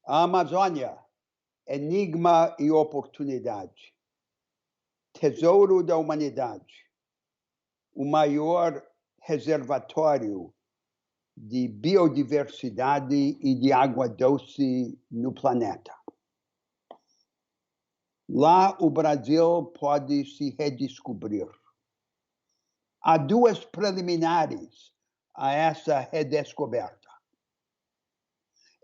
A Amazônia, enigma e oportunidade. Tesouro da humanidade. O maior reservatório de biodiversidade e de água doce no planeta. Lá o Brasil pode se redescobrir. Há duas preliminares a essa redescoberta.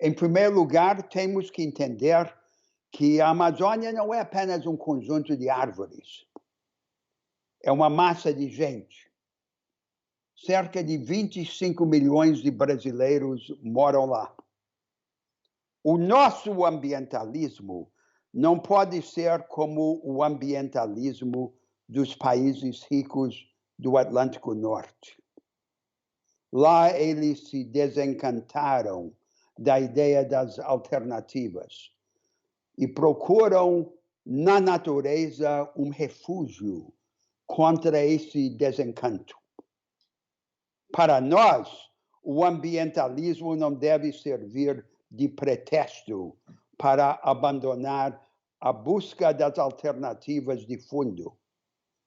Em primeiro lugar, temos que entender que a Amazônia não é apenas um conjunto de árvores. É uma massa de gente. Cerca de 25 milhões de brasileiros moram lá. O nosso ambientalismo não pode ser como o ambientalismo dos países ricos do Atlântico Norte. Lá eles se desencantaram da ideia das alternativas e procuram na natureza um refúgio contra esse desencanto. Para nós, o ambientalismo não deve servir de pretexto para abandonar a busca das alternativas de fundo.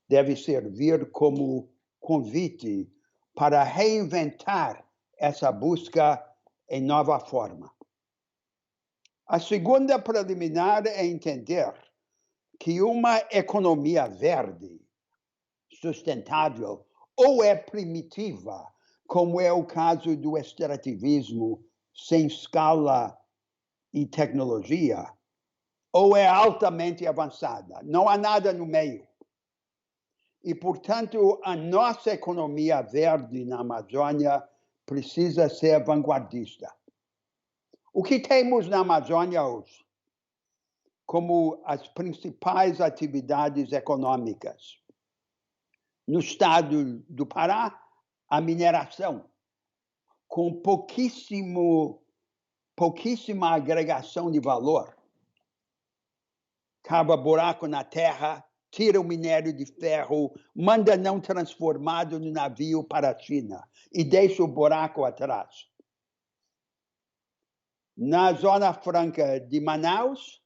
Deve servir como convite para reinventar essa busca em nova forma. A segunda preliminar é entender que uma economia verde, sustentável, ou é primitiva, como é o caso do extrativismo sem escala e tecnologia, ou é altamente avançada. Não há nada no meio. E, portanto, a nossa economia verde na Amazônia precisa ser vanguardista. O que temos na Amazônia hoje como as principais atividades econômicas? No estado do Pará, a mineração, com pouquíssima agregação de valor. Cava buraco na terra, tira o minério de ferro, manda não transformado no navio para a China e deixa o buraco atrás. Na Zona Franca de Manaus,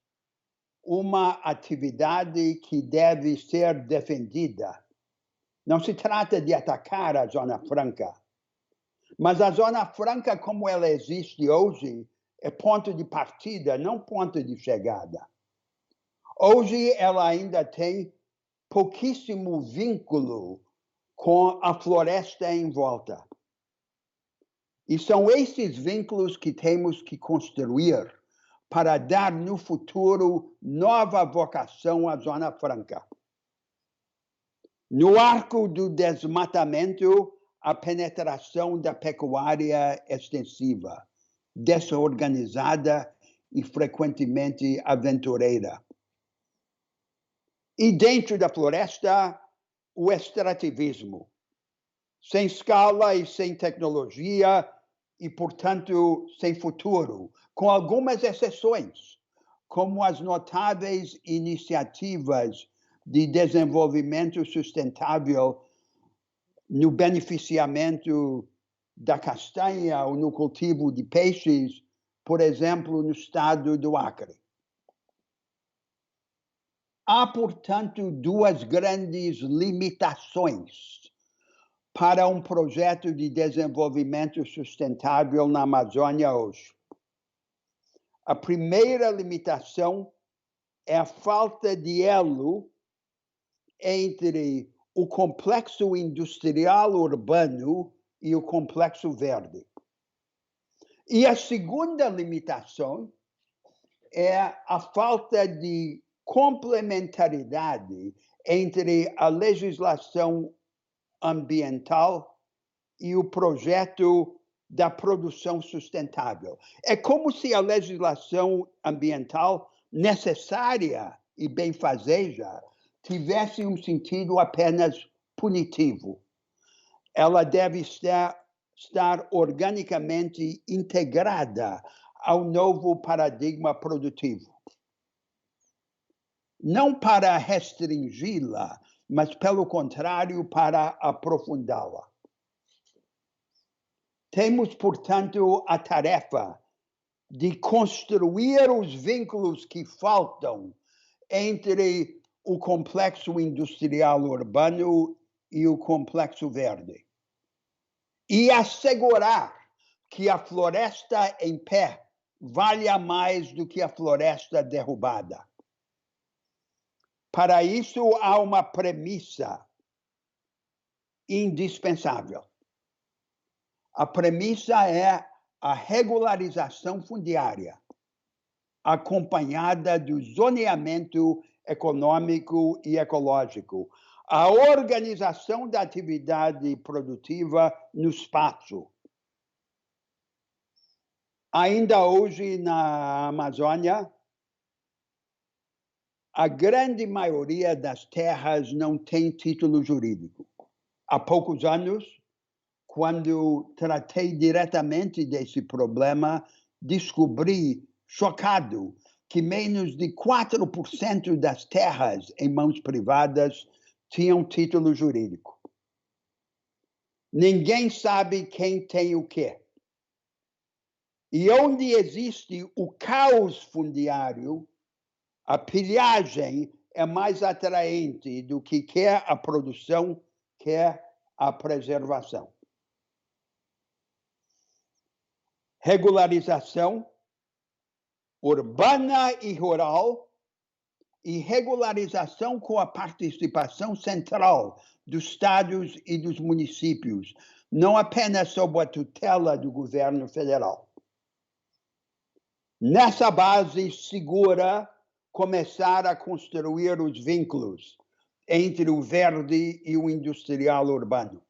uma atividade que deve ser defendida. Não se trata de atacar a Zona Franca, mas a Zona Franca, como ela existe hoje, é ponto de partida, não ponto de chegada. Hoje ela ainda tem pouquíssimo vínculo com a floresta em volta. E são esses vínculos que temos que construir para dar no futuro nova vocação à Zona Franca. No arco do desmatamento, a penetração da pecuária extensiva, desorganizada e frequentemente aventureira. E dentro da floresta, o extrativismo, sem escala e sem tecnologia e, portanto, sem futuro, com algumas exceções, como as notáveis iniciativas de desenvolvimento sustentável no beneficiamento da castanha ou no cultivo de peixes, por exemplo, no estado do Acre. Há, portanto, duas grandes limitações para um projeto de desenvolvimento sustentável na Amazônia hoje. A primeira limitação é a falta de elo entre o complexo industrial urbano e o complexo verde. E a segunda limitação é a falta de complementaridade entre a legislação ambiental e o projeto da produção sustentável. É como se a legislação ambiental necessária e benfazeja tivesse um sentido apenas punitivo. Ela deve estar organicamente integrada ao novo paradigma produtivo. Não para restringi-la, mas, pelo contrário, para aprofundá-la. Temos, portanto, a tarefa de construir os vínculos que faltam entre o complexo industrial urbano e o complexo verde. E assegurar que a floresta em pé valha mais do que a floresta derrubada. Para isso, há uma premissa indispensável. A premissa é a regularização fundiária, acompanhada do zoneamento econômico e ecológico, a organização da atividade produtiva no espaço. Ainda hoje, na Amazônia, a grande maioria das terras não tem título jurídico. Há poucos anos, quando tratei diretamente desse problema, descobri, chocado, que menos de 4% das terras em mãos privadas tinham título jurídico. Ninguém sabe quem tem o quê. E onde existe o caos fundiário, a pilhagem é mais atraente do que quer a produção, quer a preservação. Regularização urbana e rural e regularização com a participação central dos estados e dos municípios, não apenas sob a tutela do governo federal. Nessa base segura, começar a construir os vínculos entre o verde e o industrial urbano.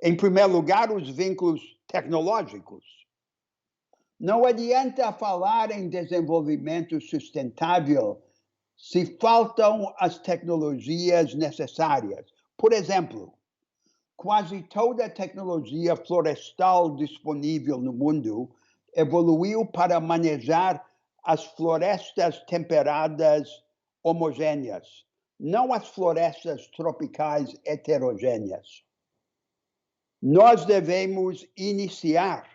Em primeiro lugar, os vínculos tecnológicos. Não adianta falar em desenvolvimento sustentável se faltam as tecnologias necessárias. Por exemplo, quase toda a tecnologia florestal disponível no mundo evoluiu para manejar as florestas temperadas homogêneas, não as florestas tropicais heterogêneas. Nós devemos iniciar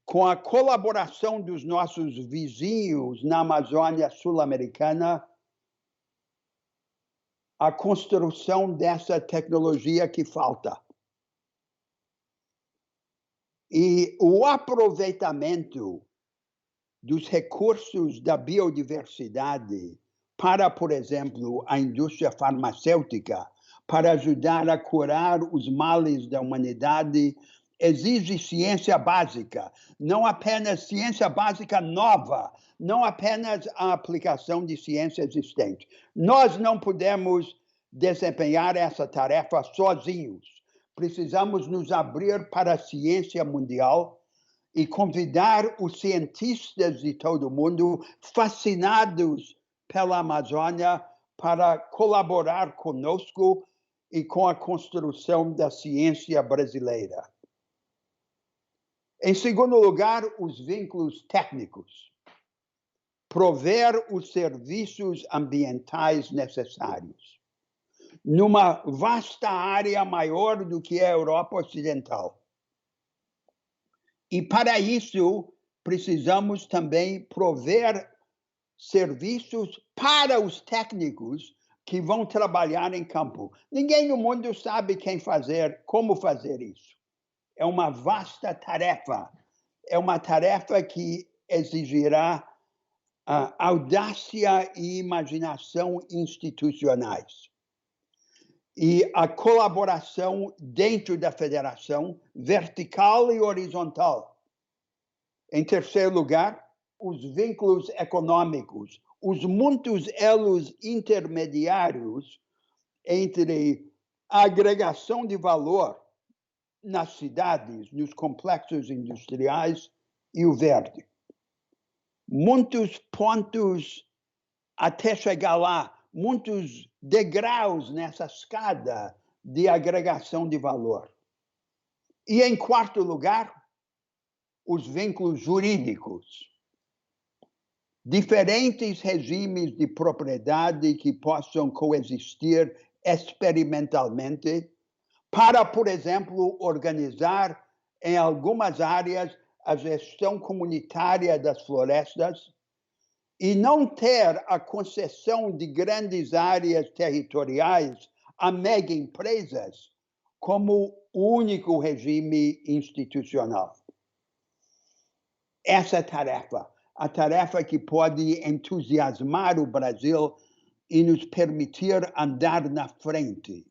com a colaboração dos nossos vizinhos na Amazônia Sul-Americana a construção dessa tecnologia que falta. E o aproveitamento dos recursos da biodiversidade para, por exemplo, a indústria farmacêutica, para ajudar a curar os males da humanidade, exige ciência básica, não apenas ciência básica nova, não apenas a aplicação de ciência existente. Nós não podemos desempenhar essa tarefa sozinhos. Precisamos nos abrir para a ciência mundial e convidar os cientistas de todo o mundo fascinados pela Amazônia para colaborar conosco e com a construção da ciência brasileira. Em segundo lugar, os vínculos técnicos. Prover os serviços ambientais necessários numa vasta área maior do que a Europa Ocidental. E para isso, precisamos também prover serviços para os técnicos que vão trabalhar em campo. Ninguém no mundo sabe como fazer isso. É uma vasta tarefa. É uma tarefa que exigirá audácia e imaginação institucionais. E a colaboração dentro da federação, vertical e horizontal. Em terceiro lugar, os vínculos econômicos, os muitos elos intermediários entre a agregação de valor nas cidades, nos complexos industriais e o verde. Muitos pontos até chegar lá, muitos degraus nessa escada de agregação de valor. E, em quarto lugar, os vínculos jurídicos. Diferentes regimes de propriedade que possam coexistir experimentalmente para, por exemplo, organizar em algumas áreas a gestão comunitária das florestas e não ter a concessão de grandes áreas territoriais a mega empresas como único regime institucional. Essa é a tarefa que pode entusiasmar o Brasil e nos permitir andar na frente,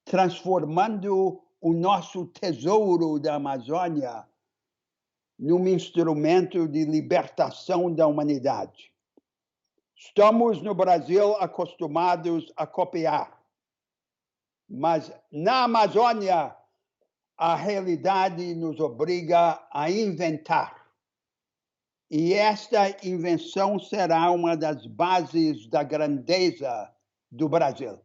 transformando o nosso tesouro da Amazônia num instrumento de libertação da humanidade. Estamos no Brasil acostumados a copiar, mas na Amazônia a realidade nos obriga a inventar. E esta invenção será uma das bases da grandeza do Brasil.